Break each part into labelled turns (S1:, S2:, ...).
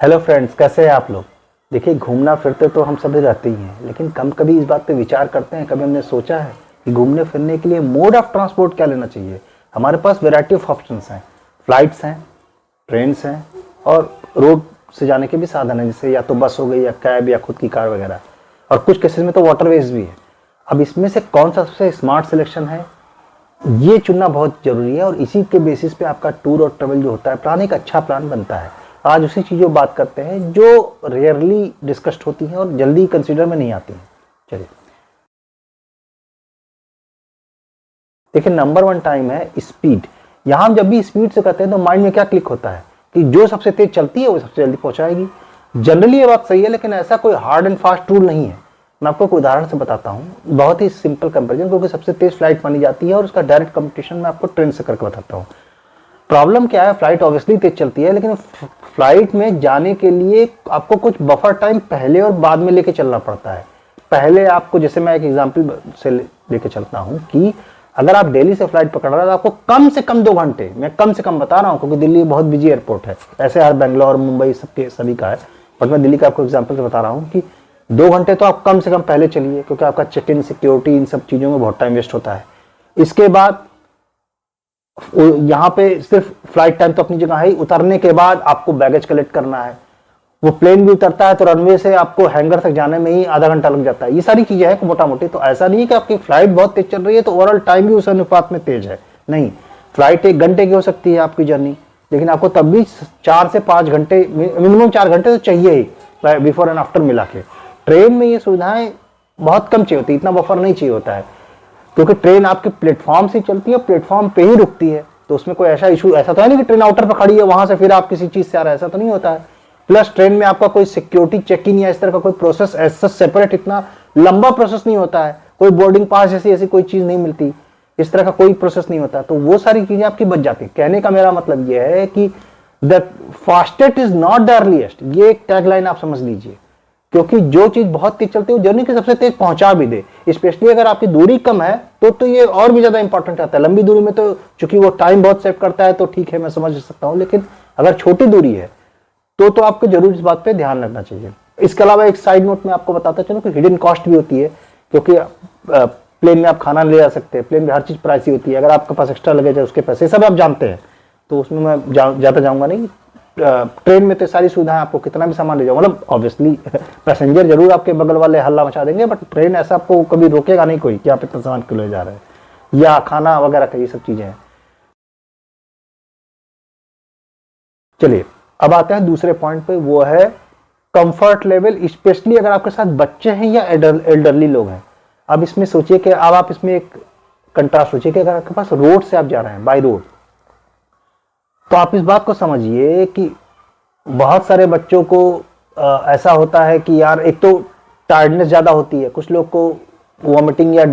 S1: Hello friends, कैसे हैं आप लोग। देखिए, घूमना फिरते तो हम सभी रहते ही हैं, लेकिन कम कभी इस बात पे विचार करते हैं, कभी हमने सोचा है कि घूमने फिरने के लिए मोड ऑफ ट्रांसपोर्ट क्या लेना चाहिए। हमारे पास वैरायटी ऑफ ऑप्शंस हैं, फ्लाइट्स हैं, ट्रेन्स हैं और रोड से जाने के भी साधन हैं, जैसे या तो बस हो गई या कैब या खुद की कार वगैरह, और कुछ केसेस में तो वाटरवेज भी है। अब इसमें से कौन सा सबसे स्मार्ट सिलेक्शन है, ये चुनना बहुत जरूरी है, और इसी के बेसिस पे आपका टूर और ट्रेवल जो होता है, प्लान एक अच्छा प्लान बनता है। आज उसी चीज़ों बात करते हैं जो रेयरली डिस्कस्ड होती हैं और जल्दी कंसीडर में नहीं आती हैं। चलिए, देखिए, नंबर वन टाइम है स्पीड। यहाँ हम जब भी स्पीड से कहते हैं तो माइंड में क्या क्लिक होता है कि जो सबसे तेज चलती है वो सबसे जल्दी पहुंचाएगी। जनरली ये बात सही है, लेकिन ऐसा कोई हार्ड एंड फास्ट रूल नहीं है। मैं आपको एक उदाहरण से बताता हूँ, बहुत ही सिंपल कंपेरिजन, क्योंकि सबसे तेज फ्लाइट मानी जाती है और उसका डायरेक्ट कंपटीशन मैं आपको ट्रेन से करके बताता हूँ। प्रॉब्लम क्या है, फ्लाइट ऑब्वियसली तेज चलती है, लेकिन फ्लाइट में जाने के लिए आपको कुछ बफर टाइम पहले और बाद में लेके चलना पड़ता है। पहले आपको, जैसे मैं एक एग्जांपल से लेके चलता हूं कि अगर आप दिल्ली से फ्लाइट पकड़ रहे हैं तो आपको कम से कम 2 घंटे, मैं कम से कम बता रहा हूं क्योंकि दिल्ली बहुत बिजी एयरपोर्ट है, ऐसे हर बेंगलोर मुंबई सबके सभी का है, बट मैं दिल्ली का आपको एग्जाम्पल से बता रहा हूँ कि 2 घंटे तो आप कम से कम पहले चलिए, क्योंकि आपका चेक इन, सिक्योरिटी, इन सब चीज़ों में बहुत टाइम वेस्ट होता है। इसके बाद यहाँ पे सिर्फ फ्लाइट टाइम तो अपनी जगह है ही, उतरने के बाद आपको बैगेज कलेक्ट करना है। वो प्लेन भी उतरता है तो रनवे से आपको हैंगर तक जाने में ही आधा घंटा लग जाता है। ये सारी चीजें हैं मोटा मोटी। तो ऐसा नहीं है कि आपकी फ्लाइट बहुत तेज चल रही है तो ओवरऑल टाइम भी उस अनुपात में तेज है, नहीं। फ्लाइट 1 घंटे की हो सकती है आपकी जर्नी, लेकिन आपको तब भी 4 से 5 घंटे, मिनिमम 4 घंटे तो चाहिए ही बिफोर एंड आफ्टर मिला के। ट्रेन में ये सुविधाएं बहुत कम चाहिए होती है, इतना बफर नहीं चाहिए होता है, क्योंकि ट्रेन आपके प्लेटफॉर्म से चलती है, प्लेटफॉर्म पे ही रुकती है, तो उसमें कोई ऐसा इशू, ऐसा तो है नहीं कि ट्रेन आउटर पर खड़ी है वहां से फिर आप किसी चीज से आ रहा है, ऐसा तो नहीं होता है। प्लस ट्रेन में आपका कोई सिक्योरिटी चेक इन या इस तरह का कोई प्रोसेस ऐसा सेपरेट, इतना लंबा प्रोसेस नहीं होता है, कोई बोर्डिंग पास जैसी ऐसी कोई चीज नहीं मिलती, इस तरह का कोई प्रोसेस नहीं होता, तो वो सारी चीजें आपकी बच जाती है। कहने का मेरा मतलब यह है कि the fastest is not the earliest, ये एक टैगलाइन आप समझ लीजिए, क्योंकि जो चीज बहुत तेज चलती है वो जर्नी के सबसे तेज पहुंचा भी दे, स्पेशली अगर आपकी दूरी कम है तो ये और भी ज्यादा इंपॉर्टेंट आता है। लंबी दूरी में तो चूंकि वो टाइम बहुत सेव करता है तो ठीक है, मैं समझ सकता हूं, लेकिन अगर छोटी दूरी है तो आपको जरूर इस बात पे ध्यान रखना चाहिए। इसके अलावा एक साइड नोट में आपको बताता चलो कि हिडन कॉस्ट भी होती है, क्योंकि प्लेन में आप खाना ले जा सकते हैं, प्लेन में हर चीज प्राइसी होती है, अगर आपके पास एक्स्ट्रा लगेज है उसके पैसे सब आप जानते हैं, तो उसमें मैं ज्यादा जाऊंगा नहीं। ट्रेन में तो सारी सुविधाएं, आपको कितना भी सामान ले जाओ, मतलब ऑब्वियसली पैसेंजर जरूर आपके बगल वाले हल्ला मचा देंगे, बट ट्रेन ऐसा आपको कभी रोकेगा नहीं कोई कि आप इतना सामान क्यों ले जा रहे हैं, या खाना वगैरह का, ये सब चीजें हैं। चलिए, अब आते हैं दूसरे पॉइंट पे, वो है कंफर्ट लेवल, स्पेशली अगर आपके साथ बच्चे हैं या एल्डरली लोग हैं। अब इसमें सोचिए कि अब आप इसमें एक कंट्रास्ट सोचिए कि अगर आपके पास रोड से आप जा रहे हैं, बाई रोड, तो आप इस बात को समझिए कि बहुत सारे बच्चों को ऐसा होता है कि यार, एक तो टायर्डनेस ज्यादा होती है, कुछ लोग को वॉमिटिंग या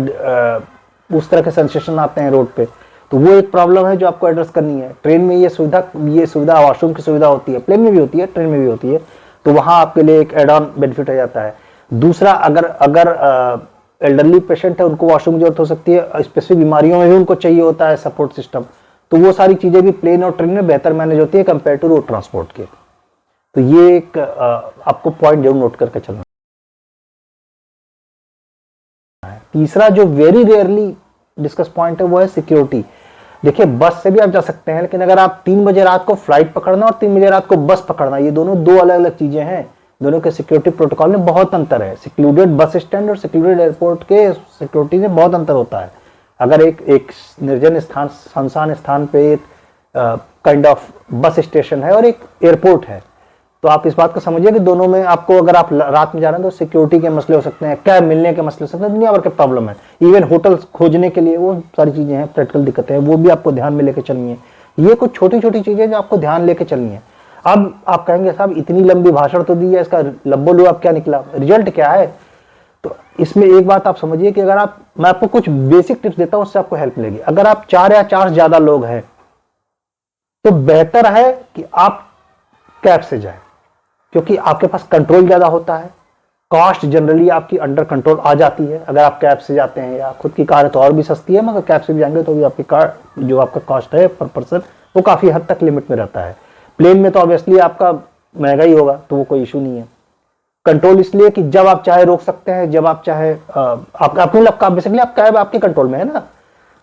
S1: उस तरह के सेंसेशन आते हैं रोड पे, तो वो एक प्रॉब्लम है जो आपको एड्रेस करनी है। ट्रेन में ये सुविधा वॉशरूम की सुविधा होती है, प्लेन में भी होती है, ट्रेन में भी होती है, तो वहां आपके लिए एक एड ऑन बेनिफिट हो जाता है। दूसरा, अगर एल्डरली पेशेंट है, उनको वॉशरूम की जरूरत हो सकती है, स्पेसिफिक बीमारियों में भी उनको चाहिए होता है सपोर्ट सिस्टम, तो वो सारी चीजें भी प्लेन और ट्रेन में बेहतर मैनेज होती है कंपेयर टू रोड ट्रांसपोर्ट के। तो ये एक आपको पॉइंट जरूर नोट करके चलना है। तीसरा जो वेरी रेयरली डिस्कस पॉइंट है वो है सिक्योरिटी। देखिए, बस से भी आप जा सकते हैं, लेकिन अगर आप 3 बजे रात को फ्लाइट पकड़ना और 3 बजे रात को बस पकड़ना, ये दोनों दो अलग अलग चीजें हैं, दोनों के सिक्योरिटी प्रोटोकॉल में बहुत अंतर है। सिक्लूडेड बस स्टैंड और सिक्लूडेड एयरपोर्ट के सिक्योरिटी में बहुत अंतर होता है। अगर एक निर्जन स्थान, सुनसान स्थान पे काइंड ऑफ बस स्टेशन है और एक एयरपोर्ट है, तो आप इस बात को समझिए कि दोनों में आपको, अगर आप रात में जा रहे हैं तो सिक्योरिटी के मसले हो सकते हैं, कैब मिलने के मसले हो सकते हैं, दुनिया भर के प्रॉब्लम है, इवन होटल खोजने के लिए वो सारी चीजें हैं, प्रैक्टिकल दिक्कतें हैं, वो भी आपको ध्यान में लेके चलनी है। ये कुछ छोटी छोटी चीजें जो आपको ध्यान लेके चलनी है। अब आप कहेंगे साहब इतनी लंबी भाषण तो दी है, इसका लब्बो अब क्या निकला, रिजल्ट क्या है? तो इसमें एक बात आप समझिए कि अगर मैं आपको कुछ बेसिक टिप्स देता हूं, उससे आपको हेल्प मिलेगी। अगर आप 4 या 4 से ज्यादा लोग हैं तो बेहतर है कि आप कैब से जाएं, क्योंकि आपके पास कंट्रोल ज्यादा होता है, कॉस्ट जनरली आपकी अंडर कंट्रोल आ जाती है। अगर आप कैब से जाते हैं, या खुद की कार है तो और भी सस्ती है, मगर कैब से भी जाएंगे तो भी आपकी कार जो आपका कॉस्ट है पर पर्सन, वो काफी हद तक लिमिट में रहता है। प्लेन में तो ऑब्वियसली आपका महंगा ही होगा, तो वो कोई इशू नहीं है। कंट्रोल इसलिए कि जब आप चाहे रोक सकते हैं, जब आप चाहे आपको लगता बेसिकली आप कैब आपके कंट्रोल में है ना।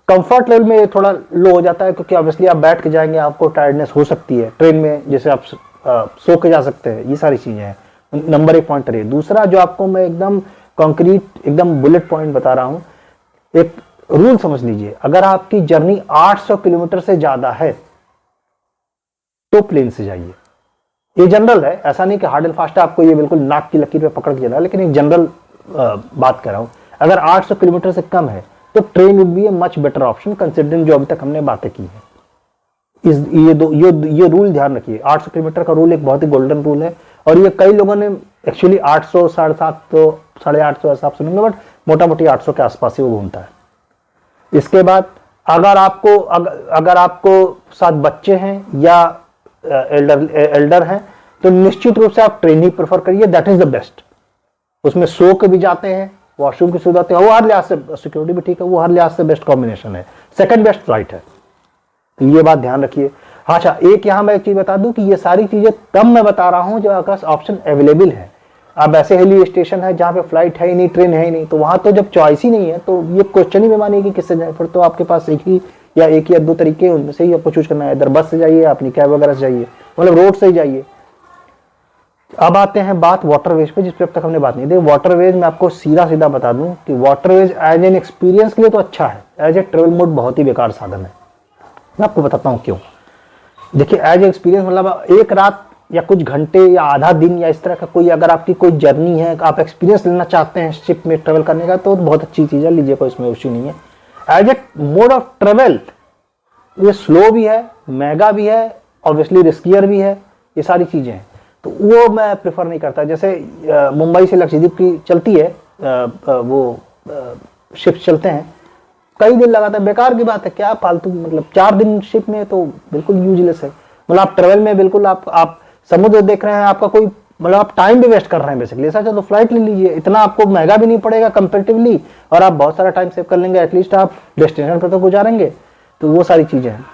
S1: कंफर्ट लेवल में थोड़ा लो हो जाता है क्योंकि ऑब्वियसली आप बैठ के जाएंगे, आपको टायर्डनेस हो सकती है। ट्रेन में जैसे आप सो के जा सकते हैं, ये सारी चीजें हैं। नंबर 1 पॉइंट है। दूसरा जो आपको मैं एकदम कॉन्क्रीट एकदम बुलेट पॉइंट बता रहा हूं, एक रूल समझ लीजिए, अगर आपकी जर्नी 800 किलोमीटर से ज्यादा है तो प्लेन से जाइए। ये जनरल है, ऐसा नहीं कि हार्ड एंड फास्ट है, आपको ये बिल्कुल नाक की लकीर पे पकड़ के चला, लेकिन एक जनरल बात कर रहा हूं। अगर 800 किलोमीटर से कम है तो train would be a much better option considering जो अभी तक हमने बातें की है। ये रूल ध्यान रखिए। 800 किलोमीटर का रूल एक बहुत ही गोल्डन रूल है, और ये कई लोगों ने एक्चुअली 800, 750, 850 ऐसा आप सुनेंगे, बट मोटा मोटी 800 के आसपास ही वो घूमता है। इसके बाद अगर आपको साथ बच्चे हैं या एल्डर हैं तो निश्चित रूप से आप ट्रेन ही प्रेफर करिए, दैट इज द बेस्ट। उसमें सो के भी जाते हैं, वॉशरूम की सुविधा है, वो हर लिहाज से, सिक्योरिटी भी ठीक है, वो हर लिहाज से बेस्ट कॉम्बिनेशन है, सेकंड बेस्ट फ्लाइट है। तो ये बात ध्यान रखिए। अच्छा, एक यहां मैं एक चीज बता दूं कि ये सारी चीजें तब मैं बता रहा हूं जब आपके पास ऑप्शन अवेलेबल है। अब ऐसे हिली स्टेशन है जहां पे फ्लाइट है ही नहीं, ट्रेन है ही नहीं, तो वहां तो जब चॉइस ही नहीं है तो ये क्वेश्चन ही बेमानी है कि किससे जाए। फिर तो आपके पास एक या दो तरीके, उनमें से ही आपको चूज करना है। इधर बस से जाइए, अपनी कैब वगैरह से जाइए, मतलब रोड से ही जाइए। अब आते हैं बात वाटरवेज पे, जिस पे अब तक हमने बात नहीं दी। वाटरवेज में आपको सीधा सीधा बता दूं कि वाटरवेज एज एन एक्सपीरियंस के लिए तो अच्छा है, एज ए ट्रेवल मोड बहुत ही बेकार साधन है। मैं आपको बताता हूं क्यों। देखिए, एज ए एक्सपीरियंस मतलब एक रात या कुछ घंटे या आधा दिन या इस तरह का कोई, अगर आपकी कोई जर्नी है, आप एक्सपीरियंस लेना चाहते हैं शिप में ट्रेवल करने का, तो बहुत अच्छी चीज है, लीजिए, कोई इसमें इश्यू नहीं है। As a mode of travel ये स्लो भी है, महंगा भी है, ऑब्वियसली रिस्कियर भी है, ये सारी चीजें हैं, तो वो मैं प्रेफर नहीं करता। जैसे मुंबई से लक्षद्वीप की चलती है, वो शिप चलते हैं, कई दिन लगाता है, बेकार की बात है, क्या फालतू, मतलब 4 दिन शिप में तो बिल्कुल यूजलेस है। मतलब आप ट्रेवल में बिल्कुल आप समुद्र देख रहे हैं, आपका कोई मतलब आप टाइम भी वेस्ट कर रहे हैं बेसिकली। ऐसा तो फ्लाइट ले लीजिए, इतना आपको महंगा भी नहीं पड़ेगा कंपैरेटिवली, और आप बहुत सारा टाइम सेव कर लेंगे, एटलीस्ट आप डेस्टिनेशन पर तो गुजारेंगे। तो वो सारी चीजें हैं।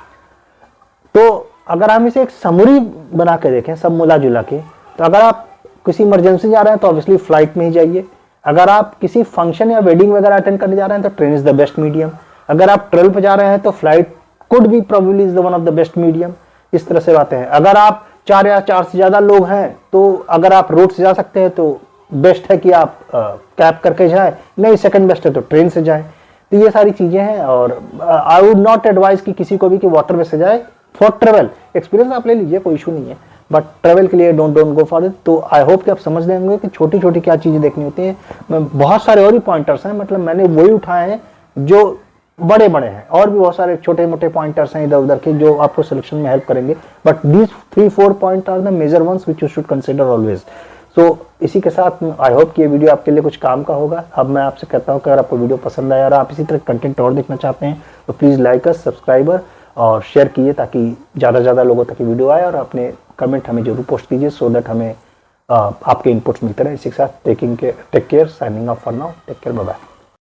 S1: तो अगर हम इसे एक समरी बना के देखें, सब मिला जुला के, तो अगर आप किसी इमरजेंसी जा रहे हैं तो ऑब्वियसली फ्लाइट में ही जाइए। अगर आप किसी फंक्शन या वेडिंग वगैरह अटेंड करने जा रहे हैं तो train is the best medium. अगर आप ट्रेवल पे जा रहे हैं तो flight could be probably is the one of the best medium. इस तरह से बातें हैं। अगर आप 4 या 4 से ज्यादा लोग हैं तो अगर आप रोड से जा सकते हैं तो बेस्ट है कि आप कैब करके जाए, नहीं सेकंड बेस्ट है तो ट्रेन से जाए। तो ये सारी चीजें हैं, और आई वुड नॉट एडवाइज कि किसी को भी कि वाटरवे से जाए फॉर ट्रेवल। एक्सपीरियंस आप ले लीजिए, कोई इशू नहीं है, बट ट्रेवल के लिए डोंट गो फॉर इट। तो आई होप कि आप समझ रहे होंगे कि छोटी छोटी क्या चीजें देखनी होती हैं। बहुत सारे और भी पॉइंटर्स हैं, मतलब मैंने वही उठाए हैं जो बड़े बड़े हैं, और भी बहुत सारे छोटे मोटे पॉइंटर्स हैं इधर उधर के जो आपको सिलेक्शन में हेल्प करेंगे, but these 3-4 point are the major ones which you should consider always. So इसी के साथ आई होप कि ये वीडियो आपके लिए कुछ काम का होगा। अब मैं आपसे कहता हूँ कि अगर आपको वीडियो पसंद आया और आप इसी तरह कंटेंट और देखना चाहते हैं तो प्लीज़ लाइक अस, सब्सक्राइबर और शेयर कीजिए, ताकि ज़्यादा से ज़्यादा लोगों तक ये वीडियो आए, और अपने कमेंट हमें जरूर पोस्ट कीजिए, सो दैट हमें आपके इनपुट्स मिलते रहे। इसी के साथ take care, signing off for now, take care, bye bye.